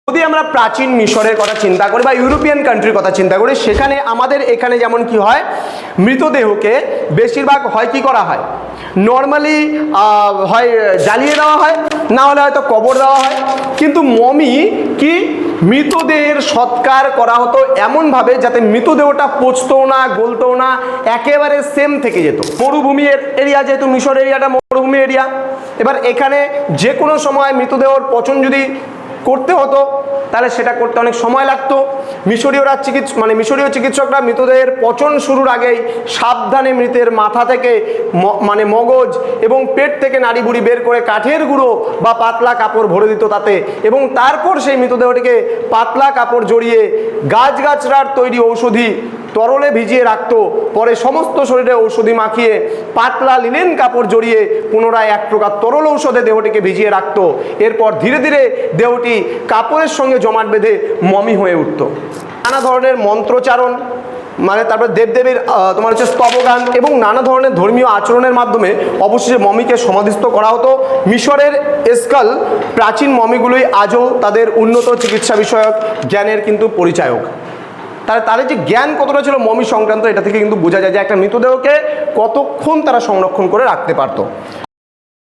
যদি আমরা প্রাচীন মিশরের কথা চিন্তা করি বা ইউরোপিয়ান কান্ট্রির কথা চিন্তা করি, সেখানে আমাদের এখানে যেমন কি হয়, মৃতদেহকে বেশিরভাগ হয় কি করা হয়, নর্মালি হয় জ্বালিয়ে দেওয়া হয়, না হলে হয়তো কবর দেওয়া হয়। কিন্তু মমি কি, মৃতদেহের সৎকার করা হতো এমনভাবে যাতে মৃতদেহটা পচতো না, গলতো না, একেবারে সেম থেকে যেত। মরুভূমি এরিয়া, যেহেতু মিশর এরিয়াটা মরুভূমি এরিয়া, এবার এখানে যে কোনো সময় মৃতদেহর পচন যদি করতে হতো তাহলে সেটা করতে অনেক সময় লাগতো। মিশরীয় চিকিৎসকরা মৃতদেহের পচন শুরুর আগেই সাবধানে মৃতের মাথা থেকে মগজ এবং পেট থেকে নাড়ি বুড়ি বের করে কাঠের গুঁড়ো বা পাতলা কাপড় ভরে দিত তাতে, এবং তারপর সেই মৃতদেহটিকে পাতলা কাপড় জড়িয়ে গাছগাছড়ার তৈরি ঔষধি তরলে ভিজিয়ে রাখতো। পরে সমস্ত শরীরে ঔষধি মাখিয়ে পাতলা লিনেন কাপড় জড়িয়ে পুনরায় এক প্রকার তরল ঔষধে দেহটিকে ভিজিয়ে রাখতো। এরপর ধীরে ধীরে দেহটি কাপড়ের সঙ্গে জমাট বেঁধে মমি হয়ে উঠত। নানা ধরনের মন্ত্রচারণ, তারপর দেবদেবীর তোমার হচ্ছে স্তবগান এবং নানা ধরনের ধর্মীয় আচরণের মাধ্যমে অবশেষে মমিকে সমাধিস্থ করা হতো। মিশরের স্কাল প্রাচীন মমিগুলোই আজও তাদের উন্নত চিকিৎসা বিষয়ক জ্ঞানের কিন্তু পরিচায়ক। তাদের যে জ্ঞান কতটা ছিল মমি সংক্রান্ত, এটা থেকে কিন্তু বোঝা যায় যে একটা মৃতদেহকে কতক্ষণ তারা সংরক্ষণ করে রাখতে পারতো।